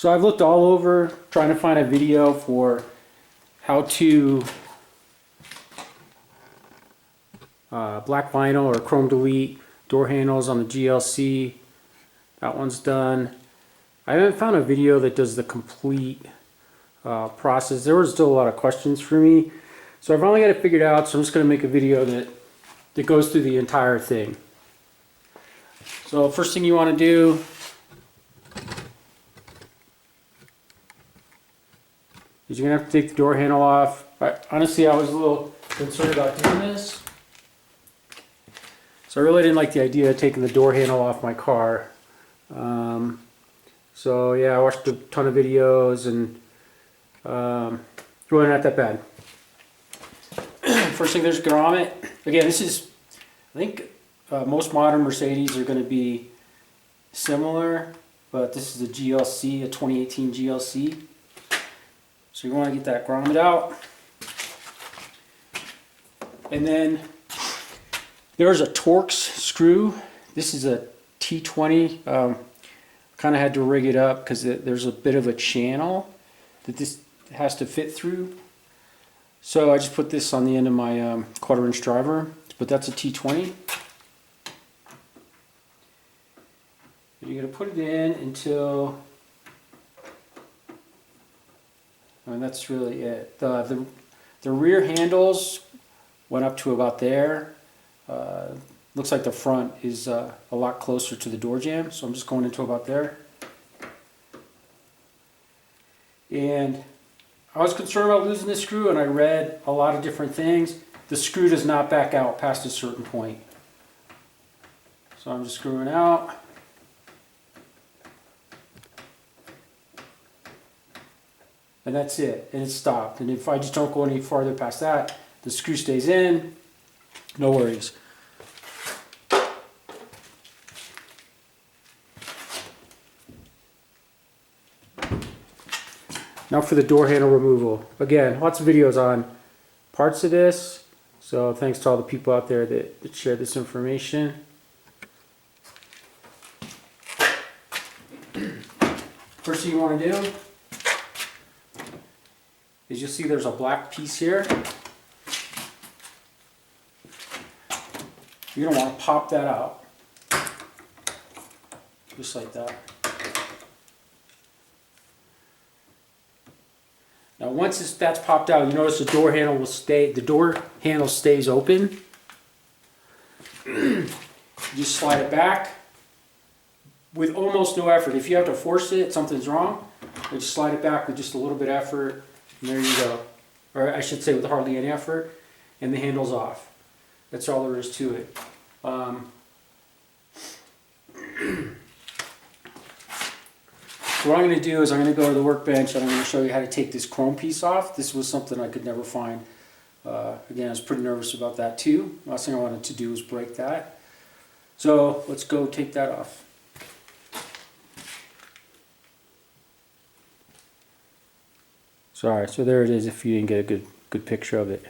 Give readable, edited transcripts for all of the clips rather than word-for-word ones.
So I've looked all over trying to find a video for how to black vinyl or chrome delete door handles on the GLC. That one's done. I haven't found a video that does the complete process. There were still a lot of questions for me, so I've only got it figured out. So I'm just going to make a video that goes through the entire thing. So first thing you want to do is you're going to have to take the door handle off. Honestly, I was a little concerned about doing this. So I really didn't like the idea of taking the door handle off my car. So yeah, I watched a ton of videos and really not that bad. First thing, there's a grommet. Again, this is, I think most modern Mercedes are going to be similar, but this is a GLC, a 2018 GLC. So you want to get that grommet out. And then there's a Torx screw. This is a T20. Kind of had to rig it up because there's a bit of a channel that this has to fit through. So I just put this on the end of my 1/4-inch driver, but that's a T20. And you're going to put it in until, I mean, that's really it. The rear handles went up to about there. Looks like the front is a lot closer to the door jamb, so I'm just going into about there. And I was concerned about losing this screw, and I read a lot of different things. The screw does not back out past a certain point. So I'm just screwing out. And that's it, and it's stopped. And if I just don't go any farther past that, the screw stays in, no worries. Now for the door handle removal. Again, lots of videos on parts of this, so thanks to all the people out there that shared this information. First thing you want to do is you'll see there's a black piece here. You're going to want to pop that out, just like that. Now once that's popped out, you notice the door handle will stay, the door handle stays open. You just slide it back with almost no effort. If you have to force it, something's wrong. You just slide it back with just a little bit of effort, and there you go. Or I should say with hardly any effort, and the handle's off. That's all there is to it. So what I'm going to do is I'm going to go to the workbench and I'm going to show you how to take this chrome piece off. This was something I could never find. Again, I was pretty nervous about that too. Last thing I wanted to do was break that. So let's go take that off. Sorry, so there it is if you didn't get a good picture of it.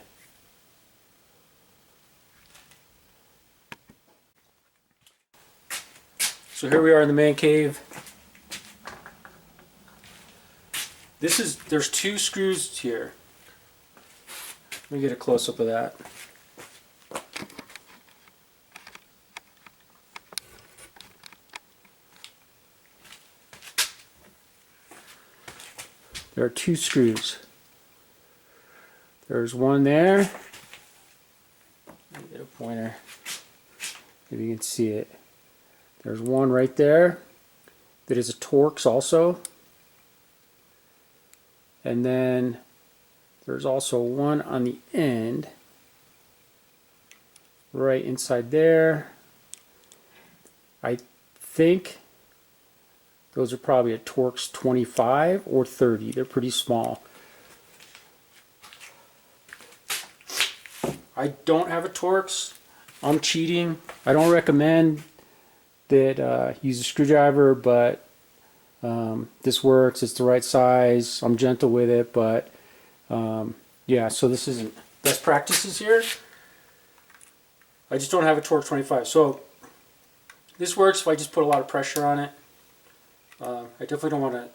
So here we are in the man cave. There's two screws here. Let me get a close-up of that. There are two screws. There's one there. Let me get a pointer. If you can see it. There's one right there that is a Torx also. And then there's also one on the end right inside there. I think those are probably a Torx 25 or 30. They're pretty small. I don't have a Torx. I'm cheating. I don't recommend that use a screwdriver, but this works. It's the right size. I'm gentle with it, but yeah, so this isn't best practices here. I just don't have a Torx 25. So this works if I just put a lot of pressure on it. I definitely don't want to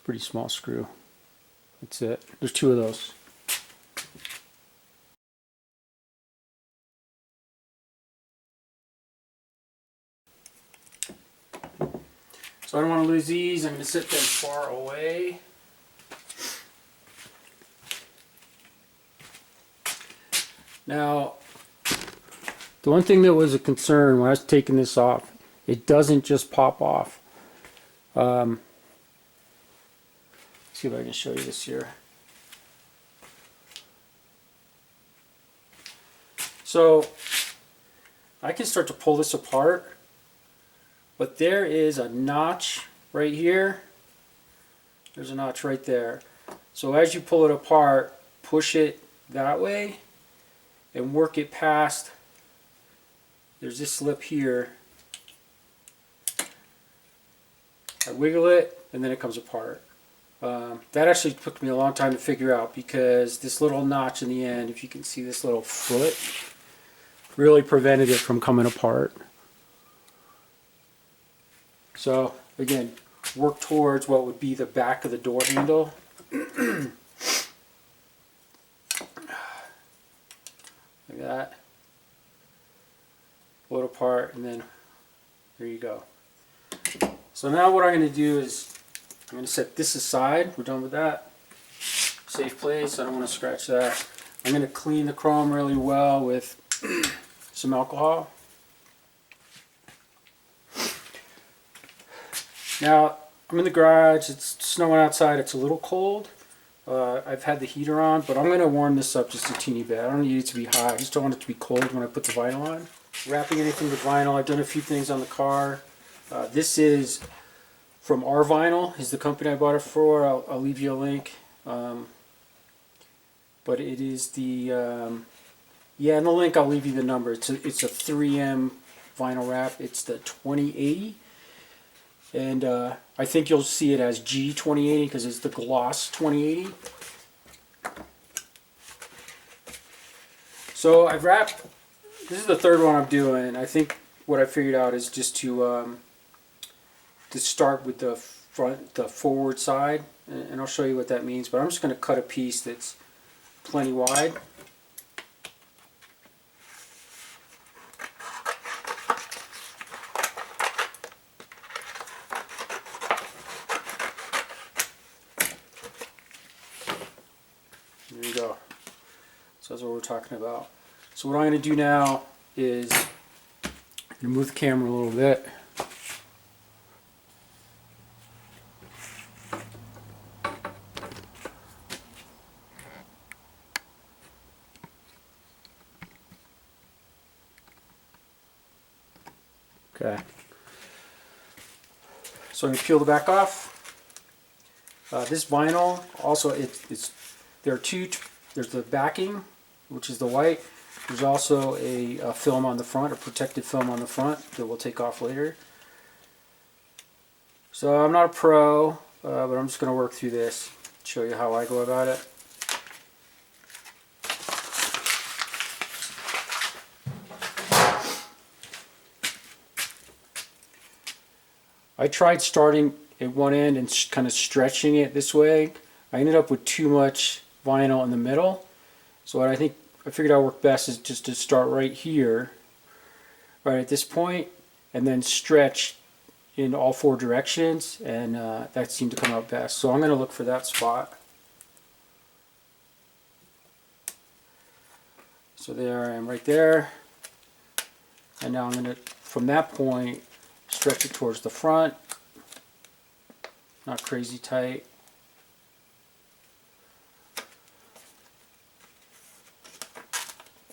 pretty small screw. That's it. There's 2 of those. So I don't want to lose these. I'm going to set them far away. Now, the one thing that was a concern when I was taking this off, it doesn't just pop off. Let's see if I can show you this here. So I can start to pull this apart, but there is a notch right here. There's a notch right there. So as you pull it apart, push it that way and work it past. There's this lip here. I wiggle it and then it comes apart. That actually took me a long time to figure out because this little notch in the end, if you can see this little foot, really prevented it from coming apart. So again, work towards what would be the back of the door handle. Like that. Pull it apart and then there you go. So now what I'm going to do is I'm going to set this aside. We're done with that. Safe place. I don't want to scratch that. I'm going to clean the chrome really well with some alcohol. Now I'm in the garage. It's snowing outside. It's a little cold. I've had the heater on, but I'm going to warm this up just a teeny bit. I don't need it to be hot. I just don't want it to be cold when I put the vinyl on. Wrapping anything with vinyl. I've done a few things on the car. This is from Our Vinyl, is the company I bought it for. I'll leave you a link. But it is the, yeah, in the link I'll leave you the number. It's a 3M vinyl wrap. It's the 2080. And I think you'll see it as G2080 because it's the gloss 2080. So I've wrapped, this is the 3rd one I'm doing. I think what I figured out is just to start with the forward side, and I'll show you what that means, but I'm just going to cut a piece that's plenty wide. There you go. So that's what we're talking about. So what I'm going to do now is move the camera a little bit. Okay. So I'm going to peel the back off. This vinyl also there are two. There's the backing, which is the white. There's also a film on the front, a protective film on the front that we'll take off later. So I'm not a pro, but I'm just going to work through this, show you how I go about it. I tried starting at one end and kind of stretching it this way. I ended up with too much vinyl in the middle. So what I figured out worked best is just to start right here, right at this point, and then stretch in all 4 directions, and that seemed to come out best. So I'm going to look for that spot. So there I am right there. And now I'm going to, from that point, stretch it towards the front. Not crazy tight.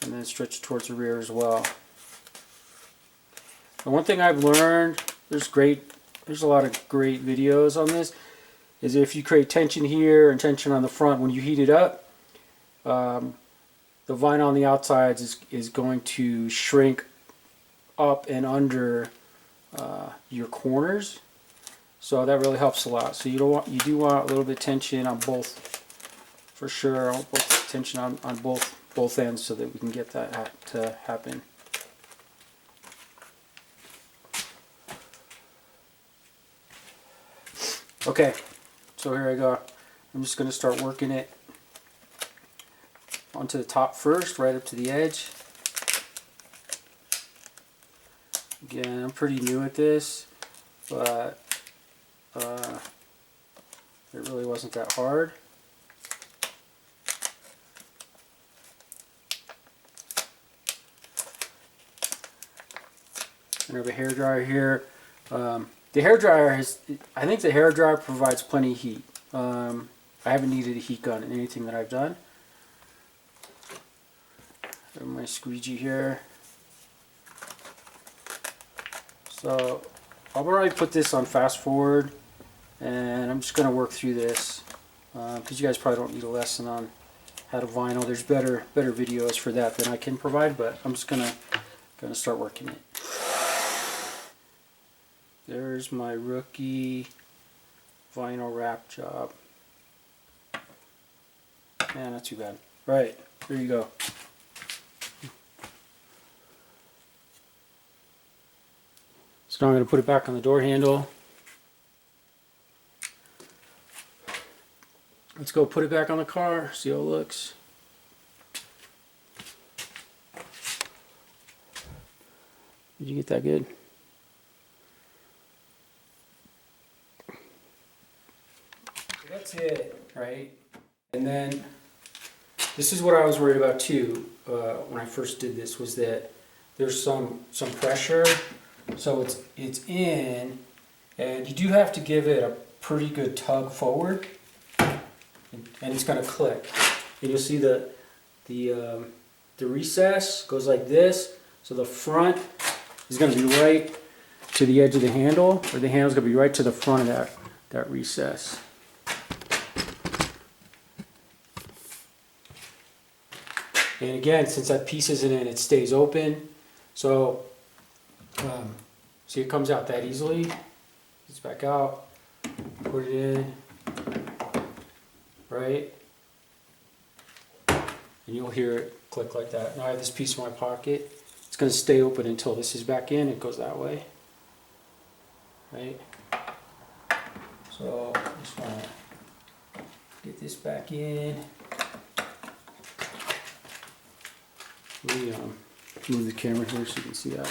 And then stretch it towards the rear as well. And one thing I've learned, there's a lot of great videos on this, is if you create tension here and tension on the front, when you heat it up, the vinyl on the outsides is going to shrink up and under your corners, so that really helps a lot. So you do want a little bit of tension on both, for sure. Both tension on both ends, so that we can get that to happen. Okay, So here I go. I'm just going to start working it onto the top first, right up to the edge. Again, I'm pretty new at this, but it really wasn't that hard. I have a hair dryer here. The hair dryer I think the hair dryer provides plenty of heat. I haven't needed a heat gun in anything that I've done. I have my squeegee here. So I'll probably put this on fast forward, and I'm just going to work through this because you guys probably don't need a lesson on how to vinyl. There's better videos for that than I can provide, but I'm just gonna start working it. There's my rookie vinyl wrap job. Yeah, not too bad. Right, there you go. So now I'm going to put it back on the door handle. Let's go put it back on the car, see how it looks. Did you get that good? So that's it, right? And then this is what I was worried about too when I first did this, was that there's some pressure. So it's in, and you do have to give it a pretty good tug forward, and it's going to click. And you'll see the recess goes like this, so the front is going to be right to the edge of the handle, or the handle's going to be right to the front of that recess. And again, since that piece isn't in, it stays open. So see, it comes out that easily. It's back out, put it in, right? And you'll hear it click like that. Now I have this piece in my pocket. It's going to stay open until this is back in. It goes that way, right? So I just want to get this back in. Let me move the camera here so you can see that.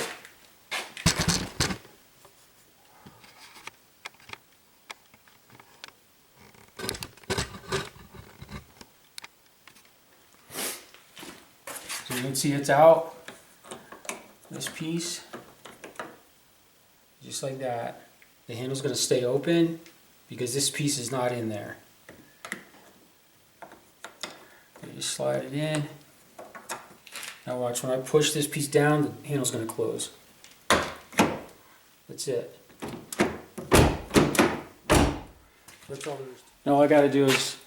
So you can see it's out, this piece, just like that. The handle's going to stay open because this piece is not in there. You just slide it in. Now watch, when I push this piece down, the handle's going to close. That's it. That's all there is. Now all I got to do is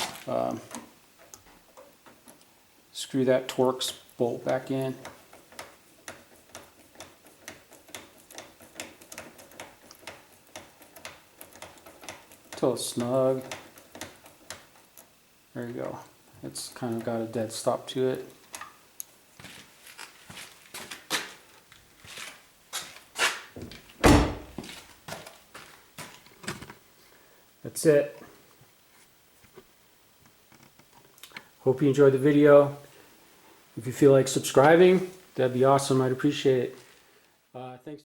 screw that Torx bolt back in. Until it's snug. There you go. It's kind of got a dead stop to it. That's it. Hope you enjoyed the video. If you feel like subscribing, that'd be awesome. I'd appreciate it. Thanks.